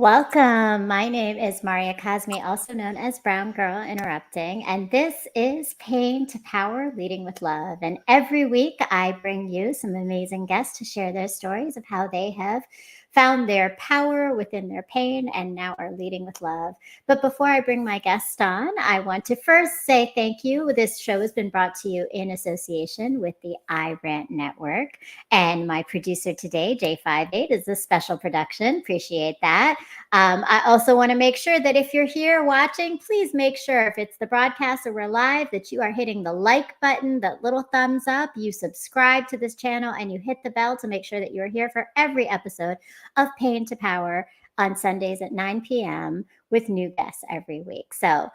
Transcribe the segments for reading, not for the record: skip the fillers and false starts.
Welcome. My name is Maria Cosme, also known as Brown Girl Interrupting, and this is Pain to Power Leading with Love. And every week I bring you some amazing guests to share their stories of how they have found their power within their pain and now are leading with love. But before I bring my guest on, I want to first say thank you. This show has been brought to you in association with the iRant Network. And my producer today, J58, is a special production. Appreciate that. I also want to make sure that if you're here watching, please make sure if it's the broadcast or we're live that you are hitting the like button, that little thumbs up, you subscribe to this channel, and you hit the bell to make sure that you're here for every episode of Pain to Power on Sundays at 9 p.m. with new guests every week. So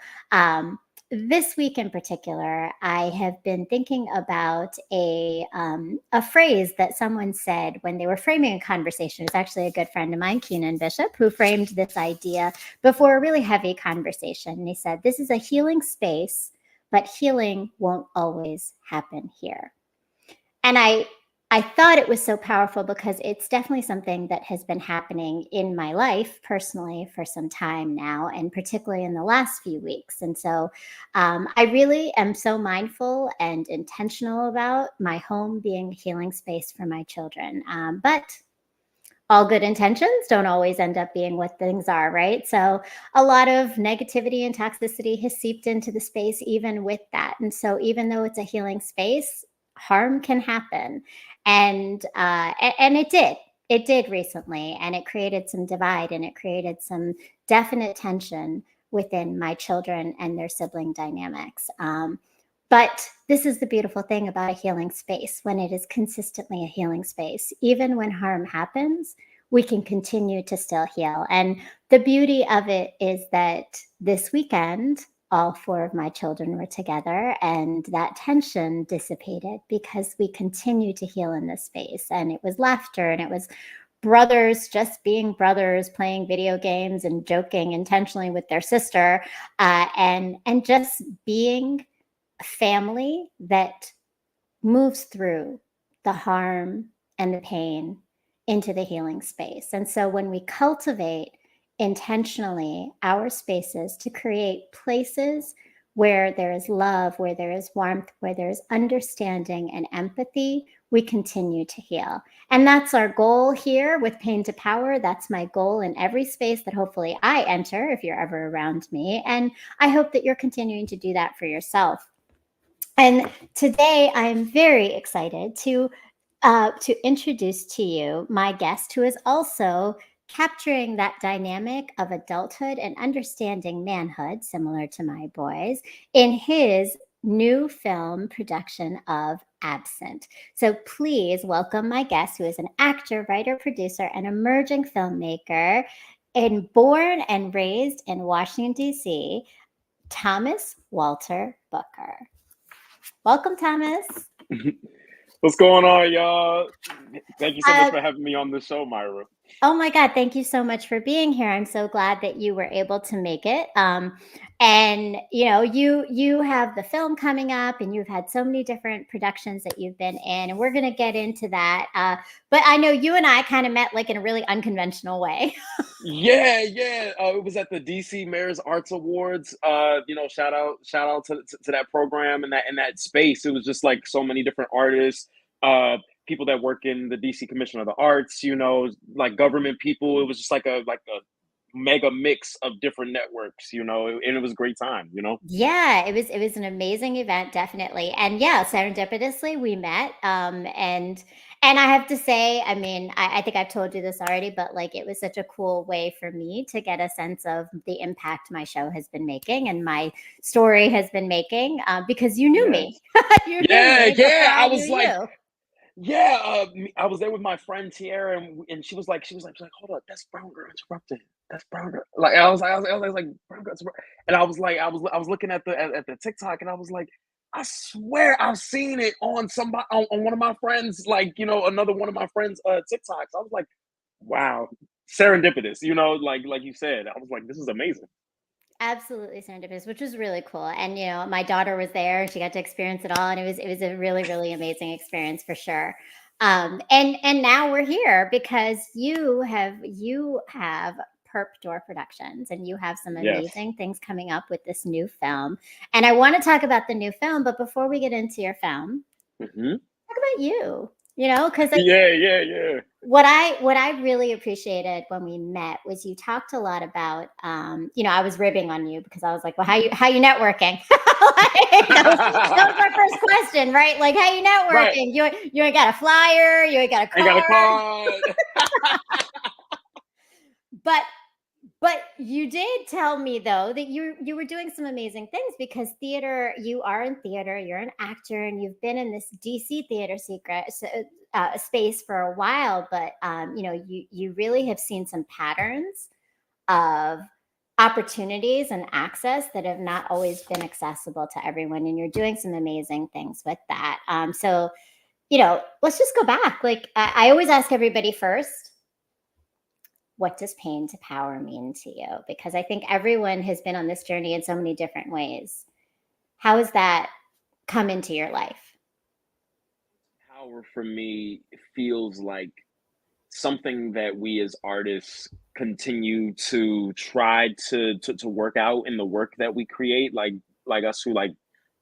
this week in particular, I have been thinking about a phrase that someone said when they were framing a conversation. It's actually a good friend of mine, Keenan Bishop, who framed this idea before a really heavy conversation. And he said, "This is a healing space, but healing won't always happen here." And I thought it was so powerful because it's definitely something that has been happening in my life personally for some time now, and particularly in the last few weeks. And so I really am so mindful and intentional about my home being a healing space for my children. But all good intentions don't always end up being what things are, right? So a lot of negativity and toxicity has seeped into the space even with that. And so even though it's a healing space, harm can happen. And it did recently, and it created some divide, and it created some definite tension within my children and their sibling dynamics. But this is the beautiful thing about a healing space. When it is consistently a healing space, even when harm happens, we can continue to still heal. And the beauty of it is that this weekend, all four of my children were together, and that tension dissipated because we continue to heal in this space. And it was laughter, and it was brothers just being brothers, playing video games and joking intentionally with their sister, and just being a family that moves through the harm and the pain into the healing space. And so when we cultivate intentionally our spaces to create places where there is love, where there is warmth, where there is understanding and empathy, we continue to heal. And that's our goal here with Pain to Power. That's my goal in every space that hopefully I enter if you're ever around me. And I hope that you're continuing to do that for yourself. And today I'm very excited to introduce to you my guest, who is also capturing that dynamic of adulthood and understanding manhood, similar to my boys, in his new film production of Absent. So please welcome my guest, who is an actor, writer, producer, and emerging filmmaker, and born and raised in Washington, D.C., Thomas Walter Booker. Welcome, Thomas. What's going on, y'all? Thank you so much for having me on the show, Myra. Oh my God, thank you so much for being here. I'm so glad that you were able to make it. And you know, you have the film coming up, and you've had so many different productions that you've been in, and we're gonna get into that. But I know you and I kind of met like in a really unconventional way. Yeah. It was at the DC Mayor's Arts Awards. Shout out to that program and that space. It was just like so many different artists, people that work in the DC Commission of the Arts, like government people. It was just like a mega mix of different networks, and it was a great time, Yeah, it was an amazing event, definitely. And yeah, serendipitously we met. And I have to say, I mean, I think I've told you this already, but like it was such a cool way for me to get a sense of the impact my show has been making and my story has been making, because you knew me. You knew me before I knew you. Yeah, I was there with my friend Tiara, and she was like, hold up, that's Brown Girl Interrupted. That's Brown Girl. Like I was like Brown Girl Interrupted. And I was like, I was looking at the TikTok, and I was like, I swear I've seen it on somebody on one of my friends, like another one of my friends' TikToks. I was like, wow, serendipitous, like you said. I was like, this is amazing. Absolutely serendipitous, which was really cool. And you know, my daughter was there; she got to experience it all, and it was a really, really amazing experience for sure. And now we're here because you have Purpdoorproductionz, and you have some Yes. amazing things coming up with this new film. And I want to talk about the new film, but before we get into your film, Hmm. talk about you. Because Yeah. what I really appreciated when we met was you talked a lot about I was ribbing on you because I was like, well, how you networking? Like, that was my first question, right? Like, how you Right. networking? You ain't got a flyer, you ain't got a I got a card. card. But but you did tell me though that you were doing some amazing things because theater, you are in theater, you're an actor, and you've been in this DC theater space for a while. But you really have seen some patterns of opportunities and access that have not always been accessible to everyone, and you're doing some amazing things with that. So let's just go back. Like I always ask everybody first, what does pain to power mean to you? Because I think everyone has been on this journey in so many different ways. How has that come into your life? Power for me feels like something that we as artists continue to try to work out in the work that we create, like us who like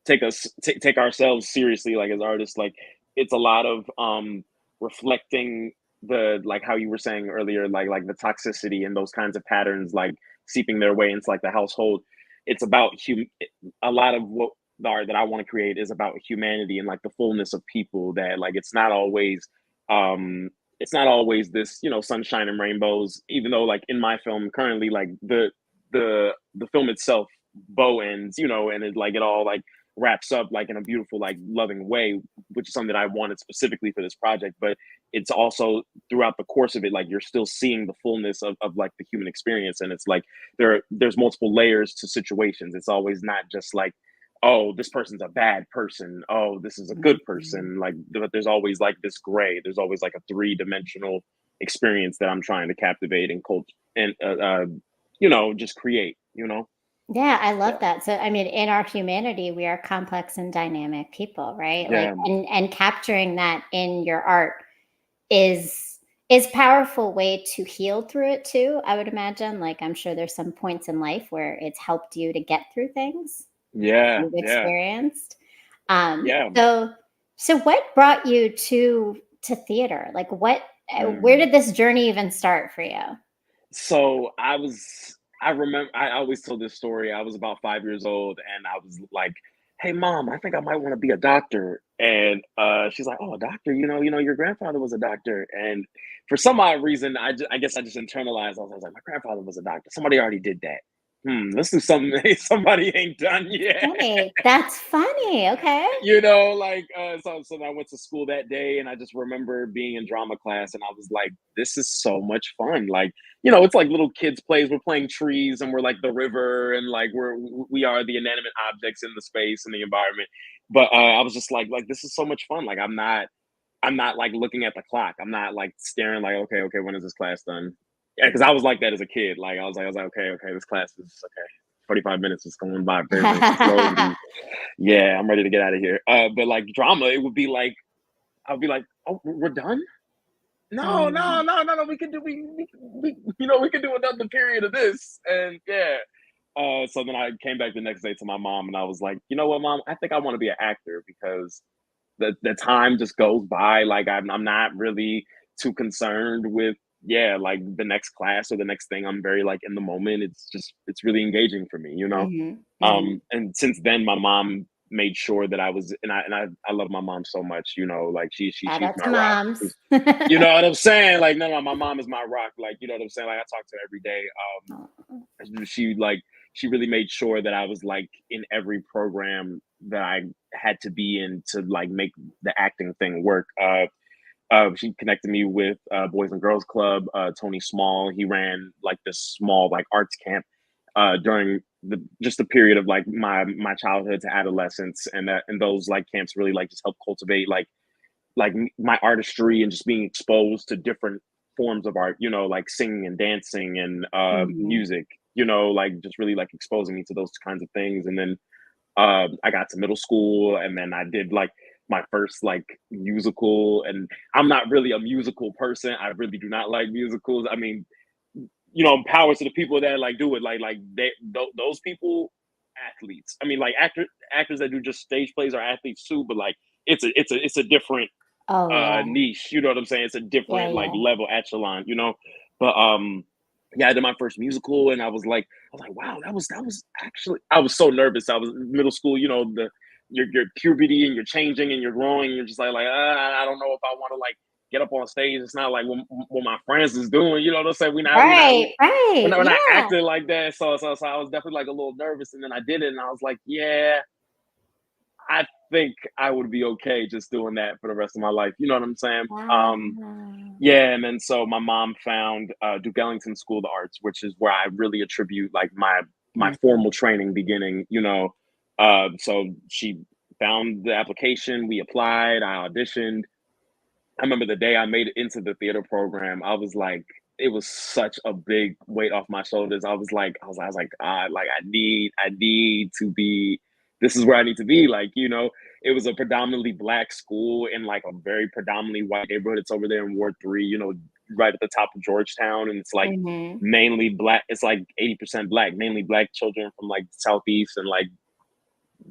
take ourselves seriously, like as artists. Like it's a lot of reflecting the, like how you were saying earlier, like the toxicity and those kinds of patterns like seeping their way into like the household. It's about a lot of what the art that I want to create is about humanity and like the fullness of people, that like um it's not always this, sunshine and rainbows, even though like in my film currently, like the film itself bow ends, and it all like wraps up like in a beautiful, like loving way, which is something that I wanted specifically for this project. But it's also throughout the course of it, like you're still seeing the fullness of like the human experience. And it's like there's multiple layers to situations. It's always not just like, oh, this person's a bad person, oh, this is a good Mhm. person. Like, but there's always like this gray. There's always like a three-dimensional experience that I'm trying to captivate and just create. Yeah, I love Yeah, that. So, I mean, in our humanity, we are complex and dynamic people, right? Like, yeah, and capturing that in your art is powerful way to heal through it too. I would imagine. Like, I'm sure there's some points in life where it's helped you to get through things yeah, you've yeah, experienced. Um, yeah. so, so what brought you to theater? Like, where Mm. did this journey even start for you? So I remember, I always tell this story. I was about 5 years old and I was like, "Hey mom, I think I might want to be a doctor." And she's like, "Oh, a doctor? Your grandfather was a doctor." And for some odd reason, I guess I just internalized. I was like, "My grandfather was a doctor. Somebody already did that. Let's do something somebody ain't done yet." Funny. That's funny. Okay. So I went to school that day and I just remember being in drama class and I was like, this is so much fun. Like, it's like little kids plays. We're playing trees and we're like the river and like we are the inanimate objects in the space and the environment. But I was just like this is so much fun. Like I'm not like looking at the clock. I'm not like staring like, okay, when is this class done? Yeah, because I was like that as a kid. Like I was like, okay, this class is okay. 45 minutes is going by very, very slowly. Yeah, I'm ready to get out of here. But like drama, it would be like I'll be like, oh, we're done. No, no, Mm. no, no, no. We could do we could do another period of this, and yeah. So then I came back the next day to my mom, and I was like, you know what, mom? I think I want to be an actor because the time just goes by. Like I'm not really too concerned with, yeah, like the next class or the next thing. I'm very like in the moment. It's really engaging for me. Mhm, mhm. And since then my mom made sure that I was, and I love my mom so much, like Shout she's out my to rock. moms. You know what I'm saying? Like, no, my mom is my rock. Like, you know what I'm saying? Like, I talk to her every day. She like she really made sure that I was like in every program that I had to be in to like make the acting thing work. She connected me with Boys and Girls Club. Tony Small, he ran like this small like arts camp during the period of like my childhood to adolescence, and those like camps really like just help cultivate like my artistry and just being exposed to different forms of art, like singing and dancing and Mhm. music, like just really like exposing me to those kinds of things. And then I got to middle school and then I did like my first like musical. And I'm not really a musical person. I really do not like musicals. I mean, power to the people that like do it. Like those people, athletes. I mean, like actors that do just stage plays are athletes too, but like it's a different Oh yeah. niche. You know what I'm saying? It's a Yeah, different like yeah. level echelon. But yeah, I did my first musical, and I was like, wow, that was actually. I was so nervous. I was in middle school. Your puberty, and you're changing and you're growing. And you're just like I don't know if I want to like get up on stage. It's not like what my friends is doing. You know what I'm saying? Right, We're right. not, we're not Yeah. acting like that. So I was definitely like a little nervous, and then I did it, and I was like, yeah, I think I would be okay just doing that for the rest of my life. You know what I'm saying? Wow. Yeah, and then so my mom found Duke Ellington School of the Arts, which is where I really attribute like my Mm. formal training beginning. So she found the application, we applied, I auditioned. I remember the day I made it into the theater program, I was like, it was such a big weight off my shoulders. I was like, like I need to be. This is where I need to be. It was a predominantly black school in like a very predominantly white neighborhood. It's over there in Ward 3, right at the top of Georgetown, and it's like Mhm. mainly black. It's like 80% black, mainly black children from like the southeast and like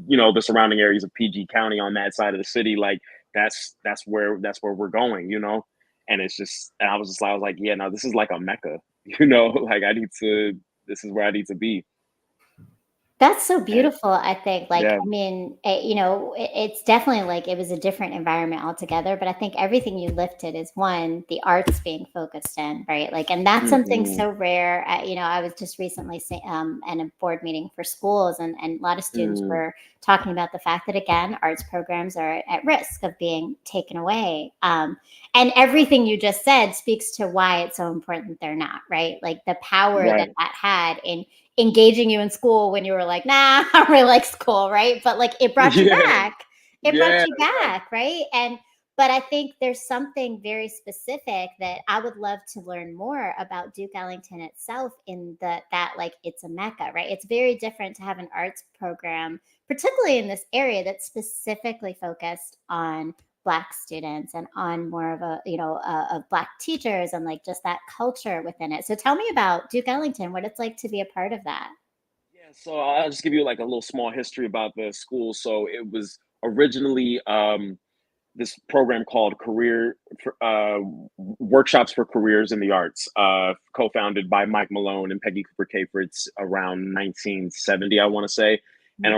the surrounding areas of PG County on that side of the city. Like that's where we're going. And I was like, yeah, no, this is like a mecca. Like I need to. This is where I need to be. That's so And beautiful, I think, like, yeah. I mean, it's definitely, like, it was a different environment altogether, but I think everything you lifted is, 1, the arts being focused in, right? Like, and that's something Hmm. so rare. I was just recently in a board meeting for schools, and a lot of students Mm. were talking about the fact that, again, arts programs are at risk of being taken away. And everything you just said speaks to why it's so important that they're not, right? Like, the power that Right. that had in engaging you in school when you were like, nah, I don't really like school, right? But like it brought you Yeah. back. It brought Yeah. you Yeah. back, right? But I think there's something very specific that I would love to learn more about Duke Ellington itself in that like it's a mecca, right? It's very different to have an arts program, particularly in this area that's specifically focused on black students and on more of of black teachers and like just that culture within it. So tell me about Duke Ellington, what it's like to be a part of that. Yeah, so I'll just give you like a little small history about the school. So it was originally this program called Workshops for Careers in the Arts, co-founded by Mike Malone and Peggy Cooper Capritz around 1970, I want to say. And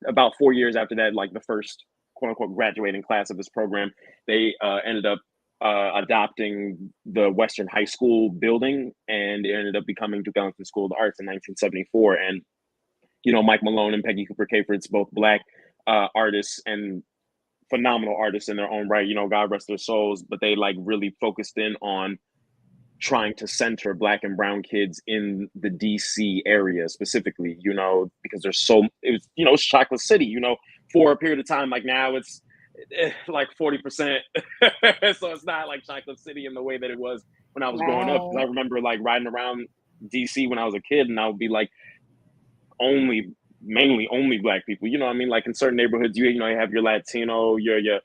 about 4 years after that, like the first quote unquote graduating class of this program, they ended up adopting the Western High School building, and it ended up becoming Duke Ellington School of the Arts in 1974. And Mike Malone and Peggy Cooper Capritz, both black artists and phenomenal artists in their own right. God rest their souls, but they like really focused in on trying to center black and brown kids in the DC area specifically, because it's chocolate city, for a period of time. Like now it's like 40%. So it's not like chocolate city in the way that it was when I was growing up. Because I Right. remember like riding around DC when I was a kid, and I would be like, only mainly only black people. You know what I mean? Like in certain neighborhoods, you have your Latino, your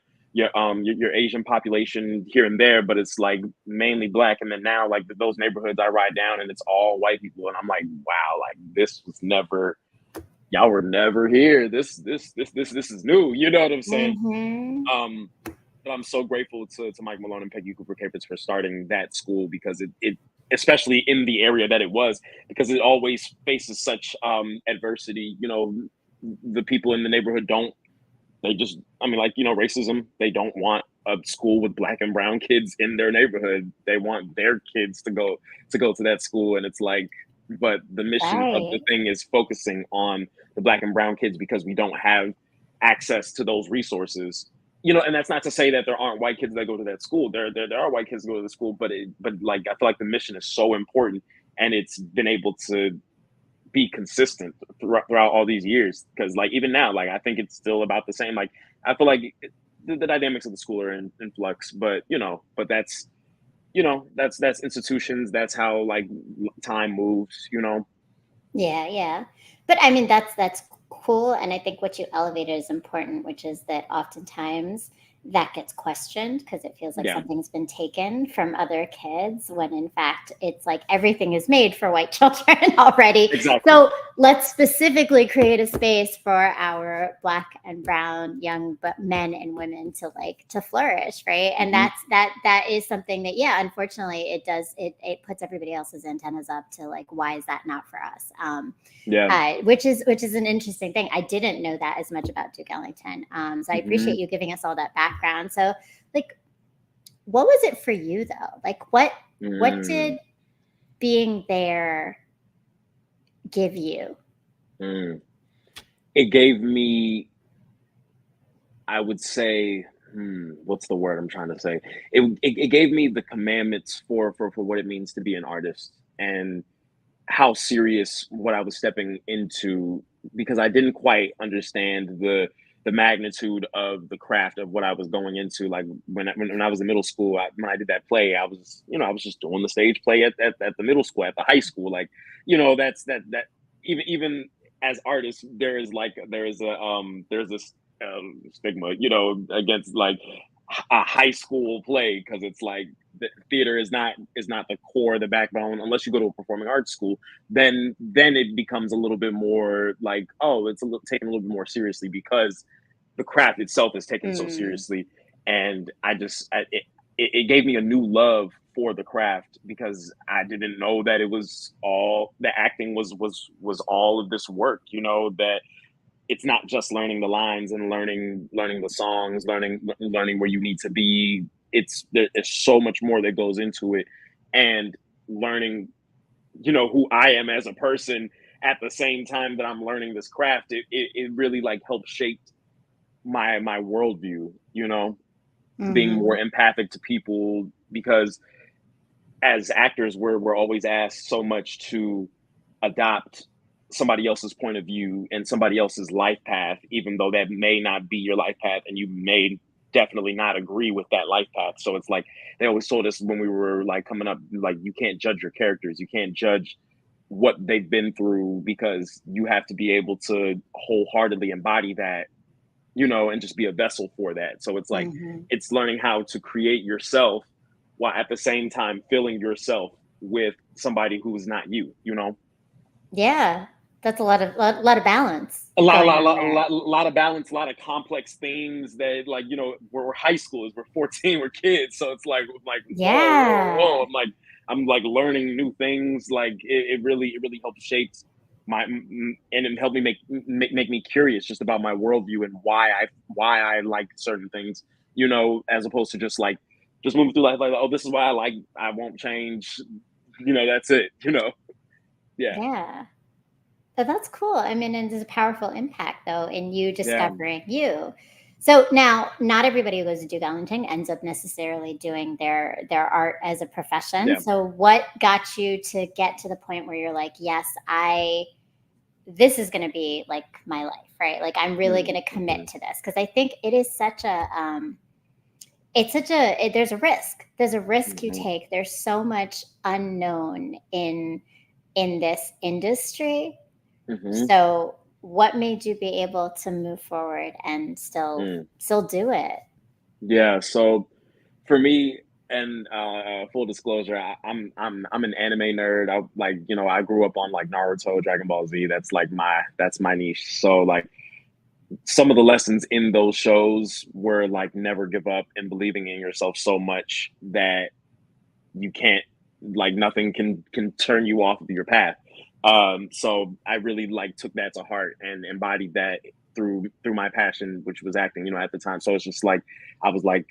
Asian population here and there, but it's like mainly black. And then now, like those neighborhoods I ride down, and it's all white people, and I'm like, wow, like this was never. Y'all were never here. This is new. You know what I'm saying? Mhm. Um, but I'm so grateful to Mike Malone and Peggy Cooper Capers for starting that school, because it especially in the area that it was, because it always faces such adversity. The people in the neighborhood don't. They just, I mean, like, racism. They don't want a school with black and brown kids in their neighborhood. They want their kids to go to that school, and it's like, but the mission of the Right. thing is focusing on the black and brown kids because we don't have access to those resources. And that's not to say that there aren't white kids that go to that school. There are white kids that go to the school, but like I feel like the mission is so important, and it's been able to be consistent throughout all these years. Because like even now, like I think it's still about the same. Like I feel like the dynamics of the school are in flux, but that's institutions. That's how like time moves. Yeah, yeah. But I mean, that's cool, and I think what you elevated is important, which is that oftentimes that gets questioned because it feels like Yeah, something's been taken from other kids when in fact it's like everything is made for white children already. exactly. So let's specifically create a space for our Black and brown young men and women to flourish, right? And Hmm. that is something that, yeah, unfortunately it puts everybody else's antennas up to like, why is that not for us? Yeah. Which is an interesting thing. I didn't know that as much about Duke Ellington. So I Hmm. appreciate you giving us all that background. So, like, what was it for you though? Like, what Mm, did being there give you? mm. It gave me, I would say, what's the word I'm trying to say? It gave me the commandments for what it means to be an artist, and how serious what I was stepping into, because I didn't quite understand the magnitude of the craft of what I was going into. Like when I was in middle school, when I did that play, I was, I was just doing the stage play at the middle school, at the high school. Like, that's that even as artists, there's this stigma, against like a high school play, because it's like the theater is not the core, the backbone, unless you go to a performing arts school. Then it becomes a little bit more like, oh, it's taken a little bit more seriously, because the craft itself is taken so Mm, seriously. And it gave me a new love for the craft, because I didn't know that it was all the acting was all of this work, that it's not just learning the lines and learning the songs, learning where you need to be. There's so much more that goes into it, and learning, who I am as a person at the same time that I'm learning this craft. It really like helped shape my worldview. Being more mm-hmm. empathic to people, because as actors, we're always asked so much to adopt somebody else's point of view and somebody else's life path, even though that may not be your life path, and you may definitely not agree with that life path. So it's like they always told us when we were like coming up, like, you can't judge your characters, you can't judge what they've been through, because you have to be able to wholeheartedly embody that, and just be a vessel for that. So it's like Mm-hmm. it's learning how to create yourself while at the same time filling yourself with somebody who's not you. Yeah, that's a lot of balance A lot, a going lot, on lot, there. lot, lot of balance, a lot of complex themes that, like, we're high schoolers, we're 14, we're kids, so it's like whoa, whoa, whoa. Yeah, I'm like learning new things. Like it really helped shape and it helped me make me curious just about my worldview, and why I like certain things, as opposed to just moving through life like, oh, this is why I won't change, that's it, yeah, yeah. So that's cool. I mean, and there's a powerful impact though in you yeah, discovering you. So now, not everybody who goes to Duke Ellington ends up necessarily doing their art as a profession. yeah. So what got you to get to the point where you're like, yes, I this is going to be like my life, right? Like I'm really going to commit Mm-hmm. to this because I think it is such a it's such a there's a risk. There's a risk you Mm-hmm. take. There's so much unknown in this industry. Mm-hmm. So, what made you be able to move forward and Mm. still do it? Yeah, so for me, and full disclosure, I'm an anime nerd. I grew up on like Naruto, Dragon Ball Z. That's my niche. So like some of the lessons in those shows were like never give up and believing in yourself so much that you can't, like, nothing can turn you off of your path. So I really like took that to heart and embodied that through my passion, which was acting, at the time. So it's just like I was like,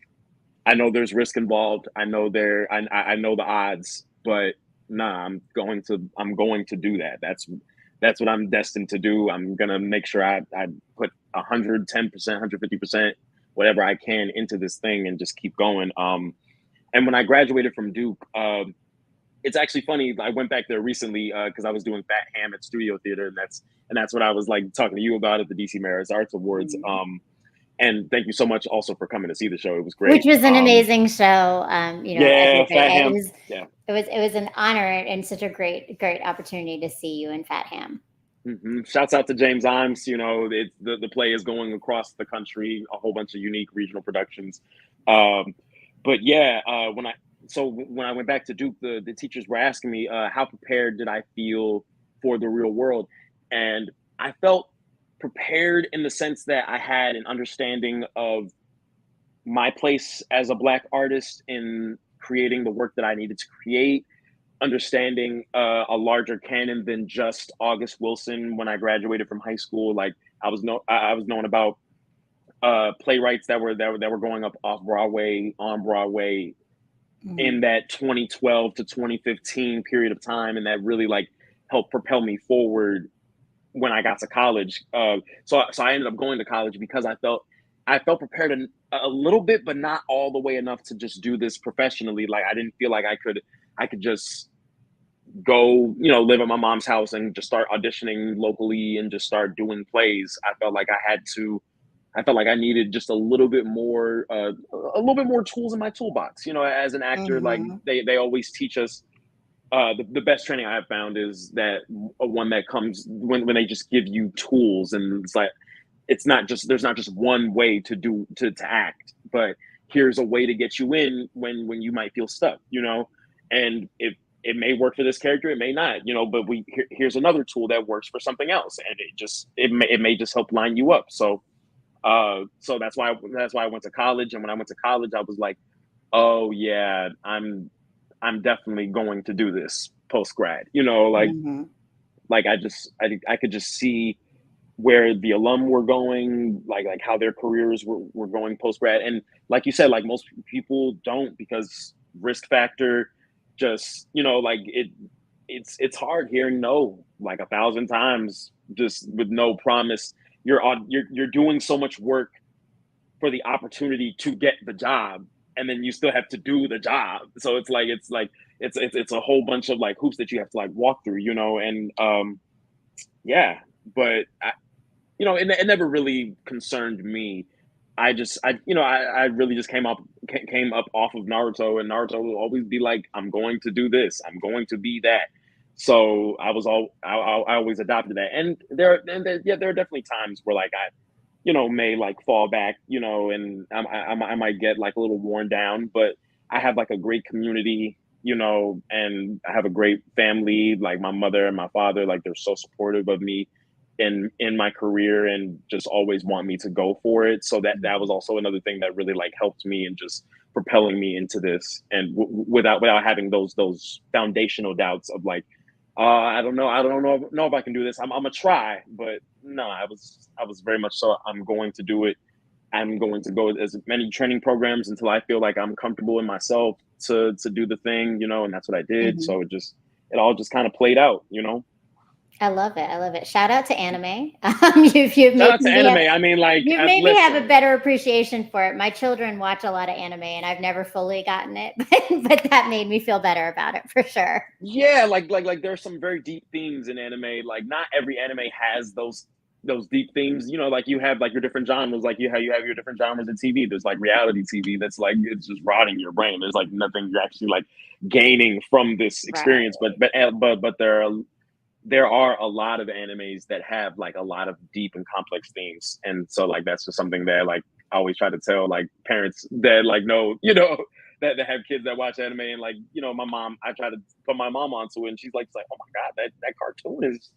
I know there's risk involved. I know I know the odds, but nah, I'm going to do that. That's what I'm destined to do. I'm gonna make sure I put 110%, 150%, whatever I can into this thing, and just keep going. And when I graduated from Duke, it's actually funny. I went back there recently because I was doing Fat Ham at Studio Theater, and that's what I was like talking to you about at the DC Mayor's Arts Awards. Mhm. And thank you so much also for coming to see the show. It was Which great. was an amazing show. Yeah, Everybody, Fat it Ham. was Yeah, it was it was an honor and such a great opportunity to see you in Fat Ham. Shouts out to James Imes. You know, the play is going across the country, a whole bunch of unique regional productions. Um, but yeah, when I went back to Duke, the teachers were asking me how prepared did I feel for the real world, and I felt prepared in the sense that I had an understanding of my place as a Black artist in creating the work that I needed to create, understanding a larger canon than just August Wilson. When I graduated from high school, like I was knowing about playwrights that were going up off Broadway, on Broadway, Mhm. in that 2012 to 2015 period of time, and that really like helped propel me forward when I got to college. So I ended up going to college because I felt prepared a little bit, but not all the way enough to just do this professionally. Like I didn't feel like I could just go, you know, live at my mom's house and just start auditioning locally and just start doing plays. I felt like I felt like I needed just a little bit more tools in my toolbox. You know, as an actor, like Mhm. they always teach us. The best training I have found is that one that comes when they just give you tools, and it's like it's not just there's not just one way to act, but here's a way to get you in when you might feel stuck, you know. And it may work for this character, it may not, you know, but here's another tool that works for something else, and it may just help line you up. So that's why I went to college, and when I went to college, I was like, oh yeah, I'm definitely going to do this post grad. You know, Mhm. like I could just see where the alum were going, like how their careers were going post grad. And like you said, like most people don't, because risk factor, just, you know, like it's hard hearing no like 1,000 times just with no promise. You're doing so much work for the opportunity to get the job, and then you still have to do the job. So it's a whole bunch of like hoops that you have to like walk through, you know. And yeah, but you know, it never really concerned me. You know, I really just came up off of Naruto, and Naruto will always be like, I'm going to do this, I'm going to be that. So I always adopted that. And yeah, there are definitely times where like I, you know, may like fall back, you know, and I might get like a little worn down, but I have like a great community, you know, and I have a great family, like my mother and my father, like they're so supportive of me in my career and just always want me to go for it. So that was Mhm. also another thing that really like helped me in just propelling me into this, and without having those foundational doubts of like, I don't know if I can do this. I'm gonna try, but no, I was very much so. I'm going to do it. I'm going to go as many training programs until I feel like I'm comfortable in myself to do the thing, you know. And that's what I did. Mhm. So it all just kind of played out, you know. I love it. I love it. Shout out to anime. You've Shout made out to me anime. have I mean, like, me have a listen, better appreciation for it. My children watch a lot of anime, and I've never fully gotten it, but that made me feel better about it for sure. yeah, like there's some very deep themes in anime. Like, not every anime has those deep themes. You know, like you have like your different genres. Like you have your different genres in TV. There's like reality TV that's like it's just rotting your brain. There's like nothing you're actually like gaining from this Right. experience. But there are a lot of animes that have like a lot of deep and complex themes, and so like that's just something that like I always try to tell like parents that like know, you know, that have kids that watch anime. And like, you know, my mom, I try to put my mom onto it, and she's like, oh my god, that cartoon is,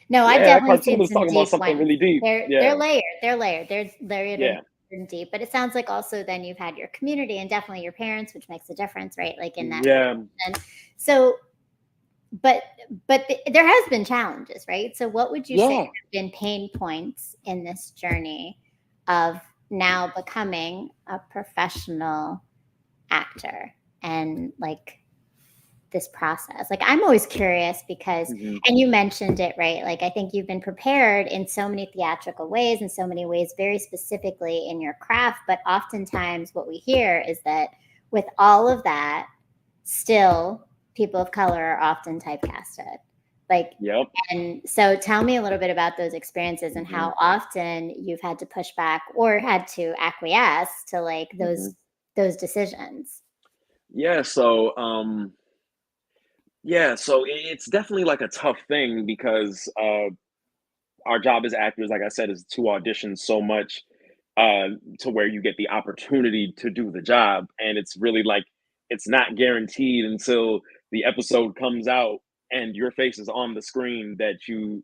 No, I've yeah, that definitely cartoon seen is some talking about deep something ones. really deep. They're Yeah, layered. They're layered. They're layered yeah, and deep. But it sounds like also then you've had your community and definitely your parents, which makes a difference, right? Like in that yeah, situation. So, but there has been challenges, right? So, what would you say yeah. have been pain points in this journey of now becoming a professional actor and like this process? Like I'm always curious because Hmm. and you mentioned it, right? Like I think you've been prepared in so many theatrical ways, in so many ways very specifically in your craft, but oftentimes what we hear is that with all of that, still people of color are often typecasted. Like Yep. and so tell me a little bit about those experiences and Hmm. how often you've had to push back or had to acquiesce to like Hmm. those decisions. Yeah, so it's definitely like a tough thing because our job as actors, like I said, is to audition so much to where you get the opportunity to do the job, and it's really like it's not guaranteed until the episode comes out and your face is on the screen that you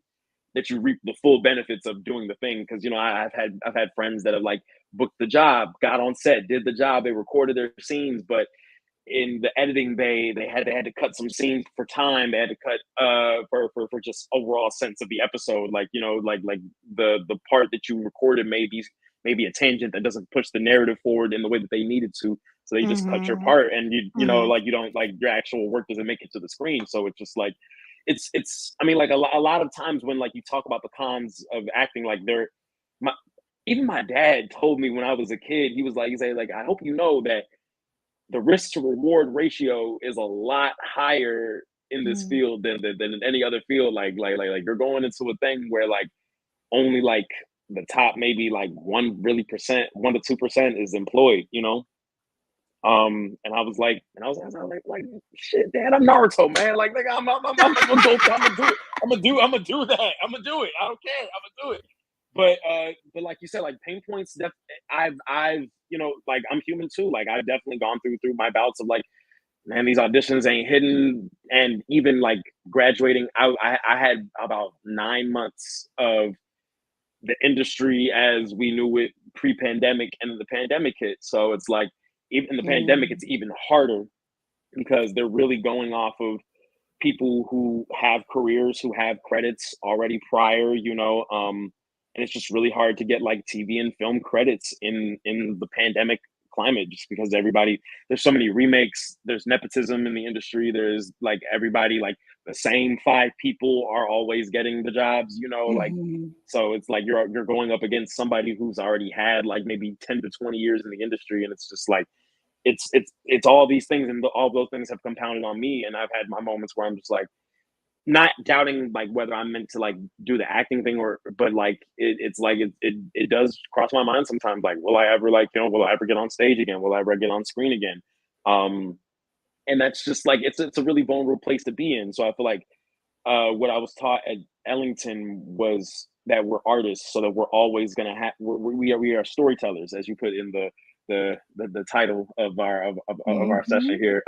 reap the full benefits of doing the thing. Because I've had friends that have like booked the job, got on set, did the job, they recorded their scenes, but in the editing bay, they had to cut some scenes for time. They had to cut for just overall sense of the episode. Like like the part that you recorded maybe a tangent that doesn't push the narrative forward in the way that they needed to. So they just cut your Mm-hmm. part, and Mm-hmm. like you don't like your actual work doesn't make it to the screen. So it's just like it's I mean like a lot of times when like you talk about the cons of acting, like my even my dad told me when I was a kid, he said like I hope you know that the risk to reward ratio is a lot higher in this Mm-hmm. field than in any other field. Like you're going into a thing where like only like the top maybe like 1 to 2% is employed, you know? And I was like, I was like, shit, Dad, I'm Naruto, man. Like I'm gonna go, I'm gonna do it. I'm gonna do that. I'm gonna do it. I don't care. I'm gonna do it. But like you said, like pain points. I've like I'm human too. Like I've definitely gone through my bouts of like, man, these auditions ain't hidden. And even like graduating out, I had about 9 months of the industry as we knew it pre-pandemic, and then the pandemic hit. So it's like even in the pandemic, Mm-hmm. it's even harder because they're really going off of people who have careers, who have credits already prior, and it's just really hard to get like TV and film credits in the pandemic climate, just because there's so many remakes, there's nepotism in the industry, there's like everybody like the same five people are always getting the jobs, like Mm-hmm. so it's like you're going up against somebody who's already had like maybe 10 to 20 years in the industry, and it's just like it's all these things, and all those things have compounded on me, and I've had my moments where I'm just like not doubting like whether I'm meant to like do the acting thing, or but like it's like it does cross my mind sometimes, like will I ever like will I ever get on stage again, will I ever get on screen again, um and that's just like it's a really vulnerable place to be in. So I feel like what I was taught at Ellington was that we're artists, so that we're always gonna have we are storytellers, as you put in the title of of our Mm-hmm. session here.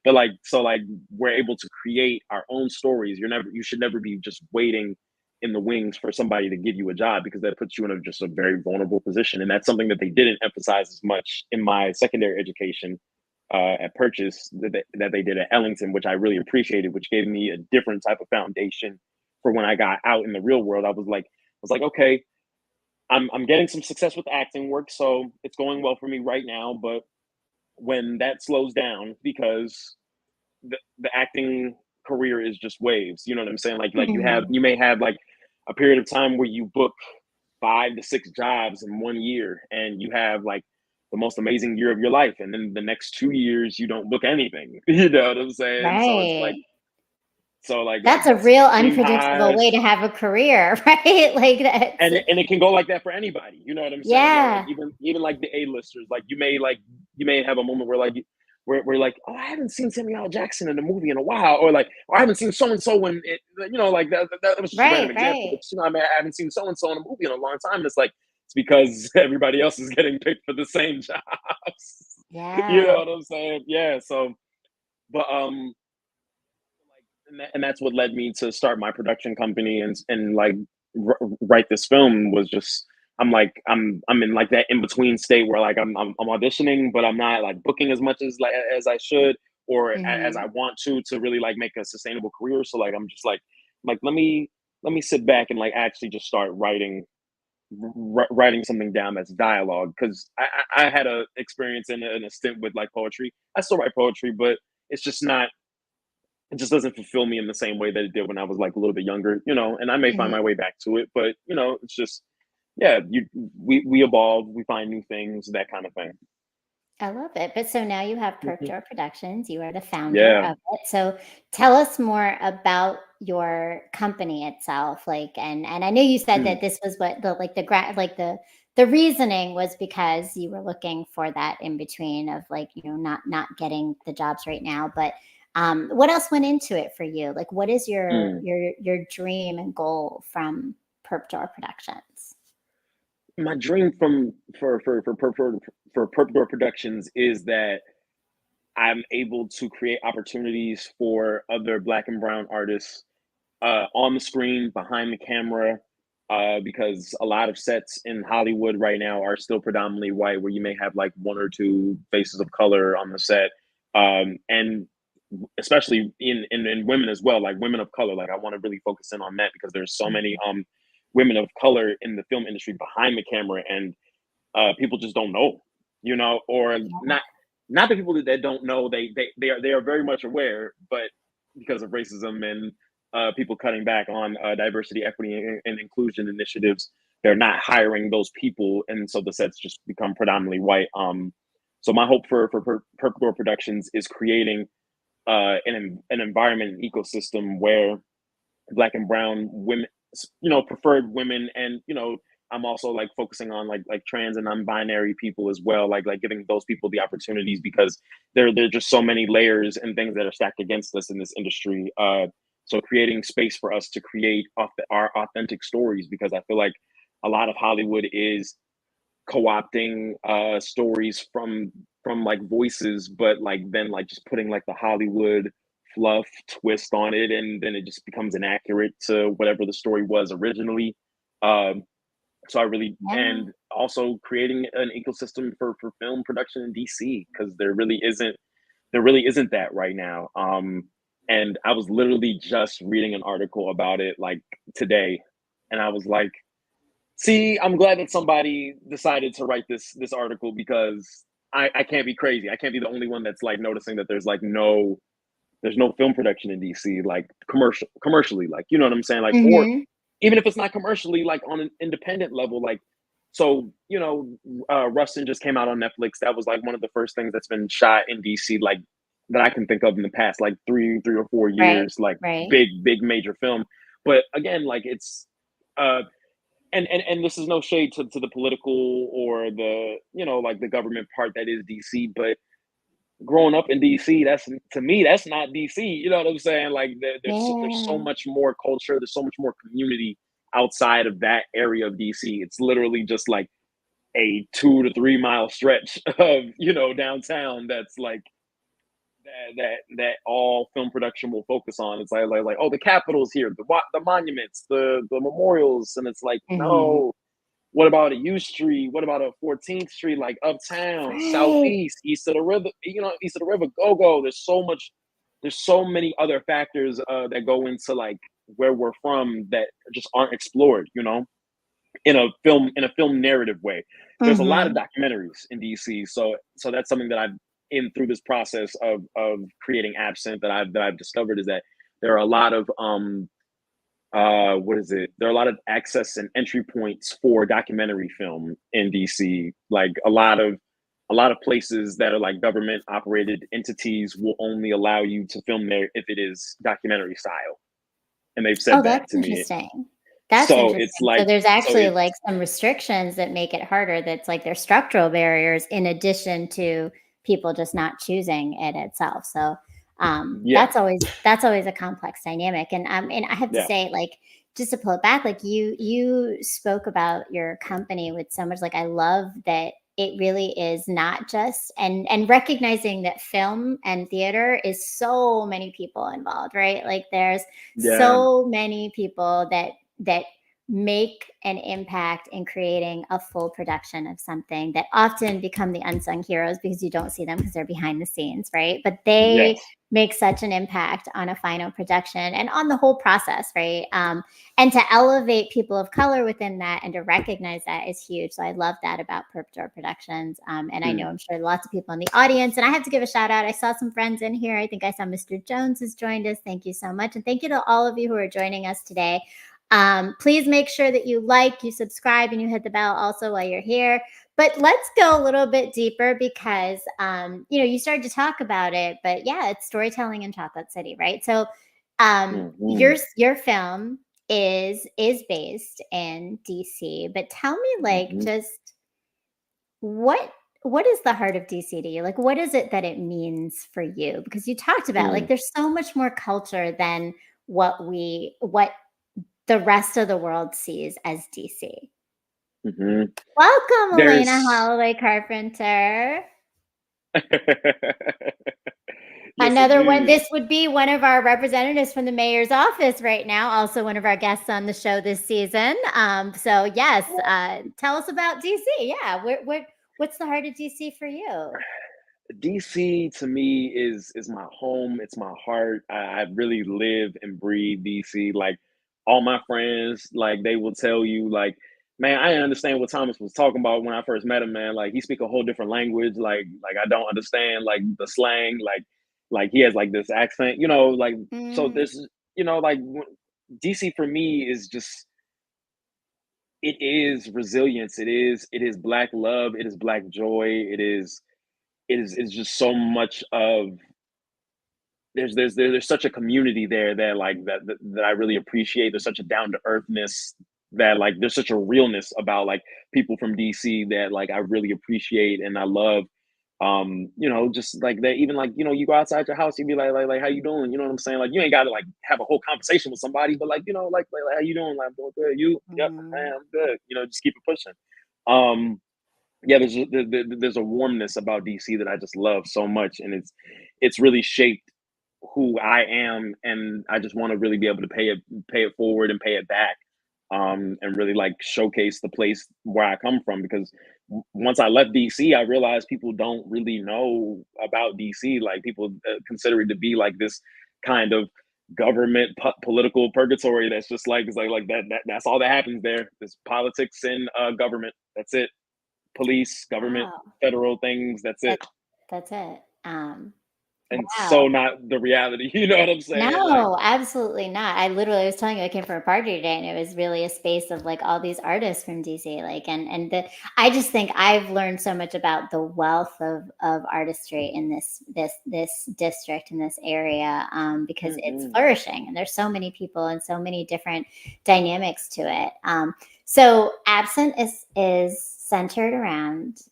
But like so like we're able to create our own stories. You should never be just waiting in the wings for somebody to give you a job, because that puts you in just a very vulnerable position, and that's something that they didn't emphasize as much in my secondary education at Purchase that they did at Ellington, which I really appreciated, which gave me a different type of foundation for when I got out in the real world. I was like, okay, I'm getting some success with acting work, so it's going well for me right now. But when that slows down, because the acting career is just waves, you know what I'm saying? Like Mm-hmm. you may have like a period of time where you book 5 to 6 jobs in 1 year, and you have like the most amazing year of your life, and then the next 2 years you don't book anything. You know what I'm saying? So it's like Right. like That's a real dream unpredictable way highs, to have a career, right? Like that's and it can go like that for anybody. You know what I'm saying? Like yeah. even like the A-listers, like you may have a moment where like where like, oh, I haven't seen Samuel L. Jackson in a movie in a while, or like, oh, I haven't seen so and so when it, like that was just a random Right, example, but right. I mean, I haven't seen so and so in a movie in a long time. And it's like it's because everybody else is getting picked for the same jobs. You know Yeah. what I'm saying? Yeah. So, but like, and that's what led me to start my production company, and like write this film. Was just I'm in like that in between state where like I'm auditioning, but I'm not like booking as much as I should, or as I Mhm. want to really like make a sustainable career. So like I'm just like let me sit back and like actually just start writing something down that's dialogue, because I had a experience in a stint with like poetry. I still write poetry, but it's just not it just doesn't fulfill me in the same way that it did when I was like a little bit younger, and I may find my Mhm. way back to it, but it's just yeah, we evolve, we find new things, that kind of thing. I love it. But so now you have Mhm. Productions. You are the founder Yeah. of it. So tell us more about your company itself. Like, and I know you said Mm, that this was what the like the like the reasoning was because you were looking for that in between of like not getting the jobs right now. But what else went into it for you? Like, what is mm. your dream and goal from Purpdoorproductionz? My dream for Purpdoorproductionz is that I'm able to create opportunities for other Black and brown artists on the screen, behind the camera, because a lot of sets in Hollywood right now are still predominantly white, where you may have like one or two faces of color on the set, and especially in women as well, like women of color. Like I want to really focus in on that because there's so many women of color in the film industry behind the camera, and people just don't know, or Yeah. not the people that don't know, they are very much aware, but because of racism and people cutting back on diversity, equity, and inclusion initiatives, they're not hiring those people, and so the sets just become predominantly white. So my hope for Purple Productions is creating an environment, an ecosystem where Black and brown women, preferred women, and I'm also like focusing on like trans and non-binary people as well, like giving those people the opportunities, because there are just so many layers and things that are stacked against us in this industry. So creating space for us to create our authentic stories, because I feel like a lot of Hollywood is co-opting stories from like voices, but like then like just putting like the Hollywood fluff twist on it, and then it just becomes inaccurate to whatever the story was originally. um so I really, Yeah. and also creating an ecosystem for film production in DC, because there really isn't that right now. And I was literally just reading an article about it like today, and I was like, see, I'm glad that somebody decided to write this article, because I can't be crazy. I can't be the only one that's like noticing that there's no film production in DC, like commercially, like, you know what I'm saying? Like, or Hmm. even if it's not commercially, like on an independent level, like, so, Rustin just came out on Netflix. That was like one of the first things that's been shot in DC, like that I can think of in the past, like three or four Right. years, like Right. big major film. But again, like it's uh and this is no shade to the political or the, like the government part that is DC, but growing up in DC, that's, to me, that's not DC. You know what I'm saying? Like there's so Yeah. much more culture, there's so much more community outside of that area of DC. It's literally just like a 2 to 3 mile stretch of downtown that's like that all film production will focus on. It's like oh, the Capitol's here, the monuments, the memorials, and it's like, Hmm. no. What about a U Street? What about a 14th Street, like uptown, Right. southeast, east of the river? East of the river, go. There's so much. There's so many other factors that go into like where we're from that just aren't explored. In a film narrative way. There's a lot of Hmm. documentaries in DC, so that's something that I've in through this process of creating Absent, that I've discovered, is that there are a lot of what is it? There are a lot of access and entry points for documentary film in DC. Like a lot of places that are like government operated entities will only allow you to film there if it is documentary style, and they've Oh, said that that's to me. interesting. That's So it's interesting. So like, there's so actually like it's some restrictions that make it harder. That's like there's structural barriers in addition to people just not choosing it itself. So yeah, that's always a complex dynamic. And I have to yeah, say, like, just to pull it back, like you spoke about your company with so much, like, I love that it really is not just, and recognizing that film and theater is so many people involved, right? Like there's yeah, so many people that make an impact in creating a full production of something, that often become the unsung heroes because you don't see them because they're behind the scenes, right? But they yes, make such an impact on a final production and on the whole process, right? And to elevate people of color within that and to recognize that is huge. So I love that about Purpdoorproductionz. And I know, mm, I'm sure lots of people in the audience, and I have to give a shout out. I saw some friends in here. I think I saw Mr. Jones has joined us. Thank you so much. And thank you to all of you who are joining us today. Please make sure that you like, you subscribe, and you hit the bell also while you're here. But let's go a little bit deeper because, you started to talk about it, but yeah, it's storytelling in Chocolate City, right? So, mm-hmm, your film is based in DC, but tell me, like, mm-hmm, just what what is the heart of DC to you? Like, what is it that it means for you? Because you talked about, like, mm, there's so much more culture than what the rest of the world sees as DC. Hmm. Welcome, Elena There's Holloway Carpenter. yes, Another one. indeed. This would be one of our representatives from the mayor's office right now, also one of our guests on the show this season. So yes, tell us about DC. Yeah, what's the heart of DC for you? DC to me is my home. It's my heart. I really live and breathe DC. Like all my friends, like they will tell you, like, man, I didn't understand what Thomas was talking about when I first met him. Man, like he speak a whole different language. Like I don't understand like the slang. Like he has like this accent. Like so Mm, this. Like DC for me is just it is resilience. It is black love. It is black joy. It's just so much of there's such a community there that like that I really appreciate. There's such a down to earthness that like there's such a realness about like people from DC that like I really appreciate and I love. Just like that, even like, you go outside your house, you'd be like, how you doing? You know what I'm saying? Like you ain't gotta like have a whole conversation with somebody, but like, like how you doing? Like I'm doing good. You, yep, man, mm. I'm good. Just keep it pushing. Um, yeah, there's a warmness about DC that I just love so much, and it's really shaped who I am, and I just want to really be able to pay it forward and pay it back, and really like showcase the place where I come from. Because once I left DC, I realized people don't really know about DC. Like people consider it to be like this kind of government political purgatory. That's just like it's like that's all that happens there. There's politics and government. That's it. Police, government, Wow, federal things. That's that it. that's it. And Wow. so not the reality. You know what I'm saying? Like, No, absolutely not. I literally was telling you I came from a party today and it was really a space of like all these artists from DC. Like and I just think I've learned so much about the wealth of artistry in this district in this area because it's mhm. flourishing and there's so many people and so many different dynamics to it. So Absent is centered around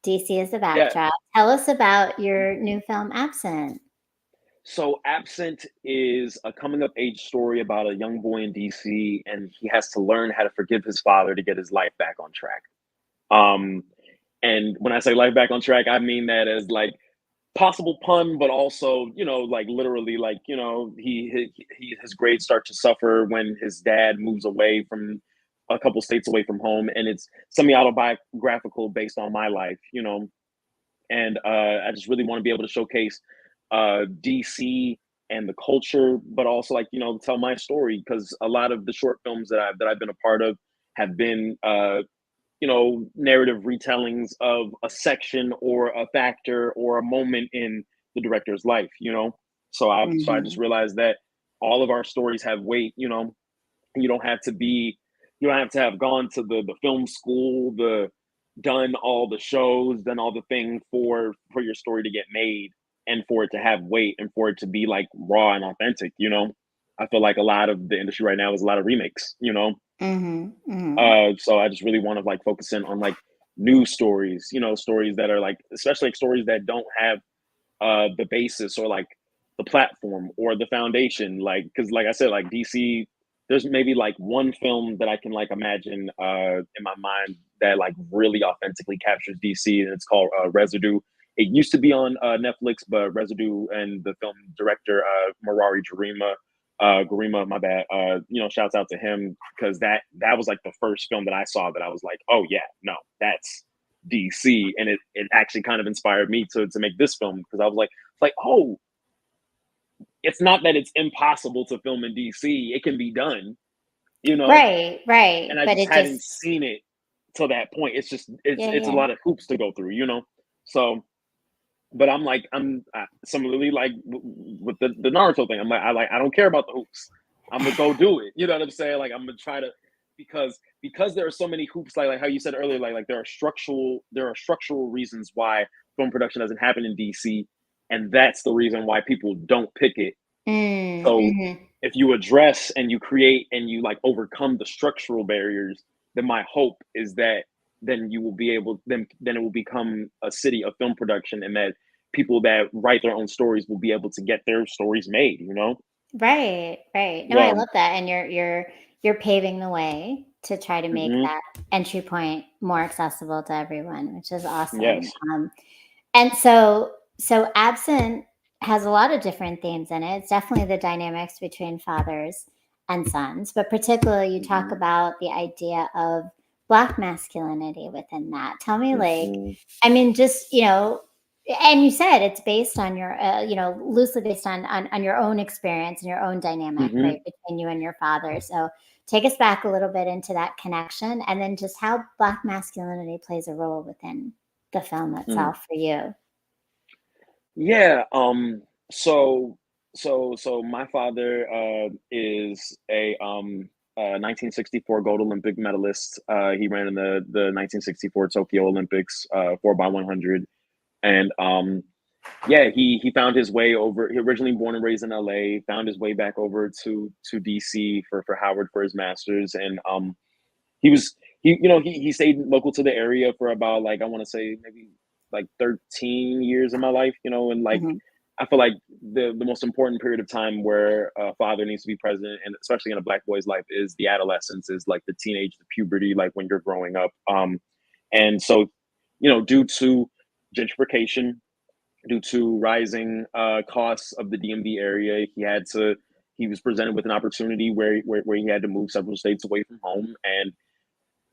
DC as the Yeah. backdrop. Tell us about your new film Absent. So Absent is a coming of age story about a young boy in DC, and he has to learn how to forgive his father to get his life back on track. Um, and when I say life back on track, I mean that as like possible pun, but also, like literally, like, his grades start to suffer when his dad moves away from a couple states away from home, and it's semi-autobiographical based on my life, and I just really want to be able to showcase DC and the culture, but also like tell my story because a lot of the short films that I've been a part of have been narrative retellings of a section or a factor or a moment in the director's life. So I just Mhm. realized that all of our stories have weight. You don't have to be you don't have to have gone to the film school, the done all the shows, done all the thing for your story to get made and for it to have weight and for it to be like raw and authentic. I feel like a lot of the industry right now is a lot of remakes. Mhm, mhm. So I just really want to like focus in on like new stories, stories that are like especially like stories that don't have the basis or like the platform or the foundation, like because like I said, like DC, there's maybe like one film that I can like imagine in my mind that like really authentically captures DC, and it's called Residue. It used to be on Netflix, but Residue and the film director Marari Garima, my bad, shouts out to him because that was like the first film that I saw that I was like, oh yeah, no, that's DC, and it actually kind of inspired me to make this film because I was like, oh, it's not that it's impossible to film in DC. It can be done, you know. Right, right, And I but just it hadn't just seen it to that point. It's just yeah, it's a yeah. lot of hoops to go through. So, but I'm like I'm similarly like with the Naruto thing. I'm like I don't care about the hoops. I'm gonna go do it. You know what I'm saying? Like I'm gonna try to because there are so many hoops. Like how you said earlier. Like there are structural reasons why film production doesn't happen in DC, and that's the reason why people don't pick it. So Mhm. if you address and you create and you like overcome the structural barriers, then my hope is that then you will be able then it will become a city of film production, and that people that write their own stories will be able to get their stories made. Right, right. No, I Yeah. love that, and you're paving the way to try to make Hmm. that entry point more accessible to everyone, which is awesome. Yes. And so Absent has a lot of different themes in it. It's definitely the dynamics between fathers and sons, but particularly you talk Hmm. about the idea of Black masculinity within that. Tell me, like, Hmm. I mean, just, and you said it's based on your, loosely based on your own experience and your own dynamic, Hmm. right, between you and your father. So take us back a little bit into that connection, and then just how Black masculinity plays a role within the film itself for you. Yeah. So so my father is a 1964 gold Olympic medalist. He ran in the 1964 Tokyo Olympics, 4x100, and yeah, he found his way over. He originally born and raised in LA, found his way back over to DC for Howard for his masters, and he was he stayed local to the area for about, like, I want to say maybe like 13 years of my life, and like Mhm. I feel like the most important period of time where a father needs to be present, and especially in a Black boy's life, is the adolescence, is like the teenage, the puberty, like when you're growing up. And so, due to gentrification, due to rising costs of the DMV area, he was presented with an opportunity where he had to move several states away from home. And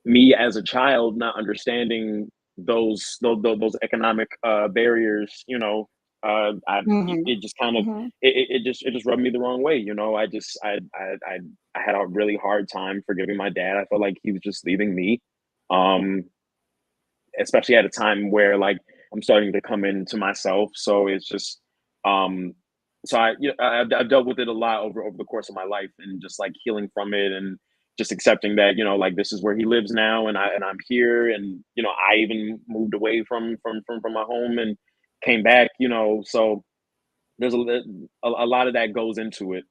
me as a child, not understanding those economic barriers, Mhm. it just kind of Mhm. it just rubbed me the wrong way. I had a really hard time forgiving my dad. I felt like he was just leaving me, um, especially at a time where, like, I'm starting to come into myself. So it's just um, so I've dealt with it a lot over the course of my life, and just like healing from it, and just accepting that, like, this is where he lives now, and I'm here, and I even moved away from my home and came back. So there's a lot of that goes into it.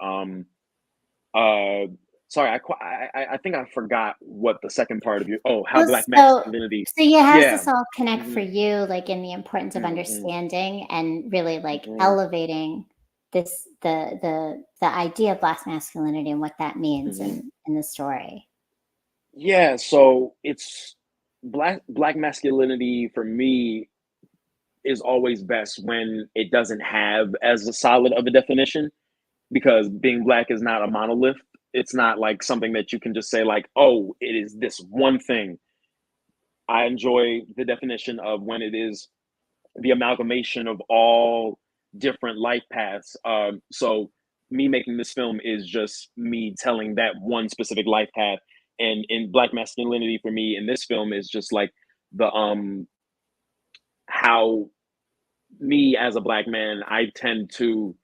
Uh, sorry, I think I forgot what the second part of how Well, Black so masculinity. so yeah, how does Yeah. this all connect for Hmm. you, like in the importance of Hmm. understanding and really like Hmm. elevating the idea of Black masculinity and what that means Hmm. in the story? Yeah, so it's black masculinity for me is always best when it doesn't have as a solid of a definition, because being Black is not a monolith. It's not like something that you can just say, like, oh, it is this one thing. I enjoy the definition of when it is the amalgamation of all different life paths. So me making this film is just me telling that one specific life path, and in Black masculinity for me in this film is just like the how me as a Black man, I tend to,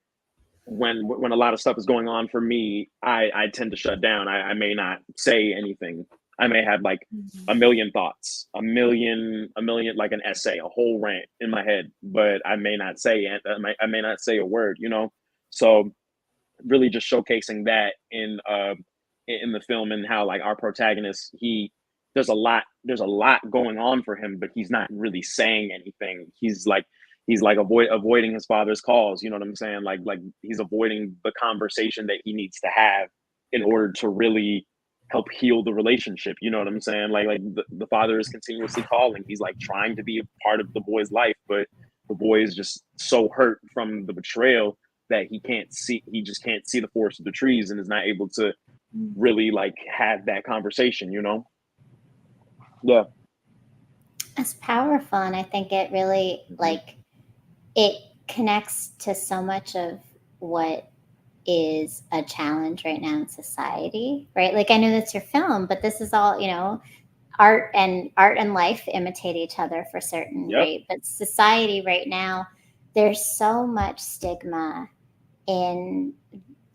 when a lot of stuff is going on for me, I tend to shut down. I may not say anything. I may have like Mhm. a million thoughts, a million, like an essay, a whole rant in my head, but I may not say it. I may not say a word. So really just showcasing that in the film, and how, like, our protagonist, there's a lot going on for him, but he's not really saying anything. He's like avoiding his father's calls. You know what I'm saying? Like he's avoiding the conversation that he needs to have in order to really help heal the relationship. You know what I'm saying? Like the father is continuously calling. He's like trying to be a part of the boy's life, but the boy is just so hurt from the betrayal that he just can't see the forest of the trees, and is not able to really, like, have that conversation. Yeah. It's powerful, and I think it really Hmm. like it connects to so much of what is a challenge right now in society, right? Like I know that's your film, but this is all, art and life imitate each other for certain, Yep. right? But society right now, there's so much stigma in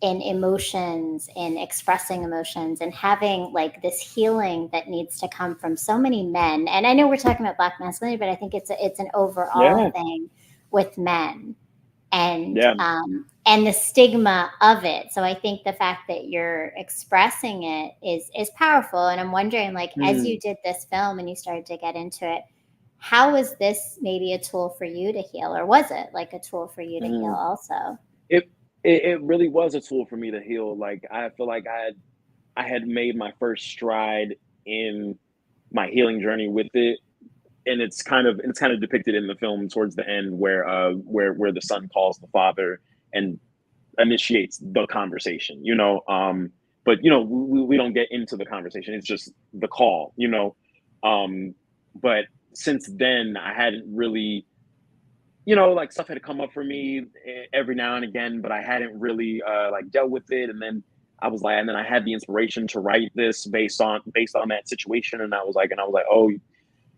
emotions, in expressing emotions, and having like this healing that needs to come from so many men. And I know we're talking about Black masculinity, but I think it's an overall Yeah. thing with men, Yeah. and the stigma of it. So I think the fact that you're expressing it is powerful. And I'm wondering, like, as you Hmm. did this film and you started to get into it, how was this maybe a tool for you to heal, or was it like a tool for you to heal Hmm. also? It, it really was a tool for me to heal. Like, I feel like I had I had made my first stride in my healing journey with it, and it's kind of depicted in the film towards the end where the son calls the father and initiates the conversation, but we don't get into the conversation. It's just the call, um, but since then I hadn't really, like stuff had come up for me every now and again, but I hadn't really like dealt with it. And then and then I had the inspiration to write this based on that situation. And I was like, oh,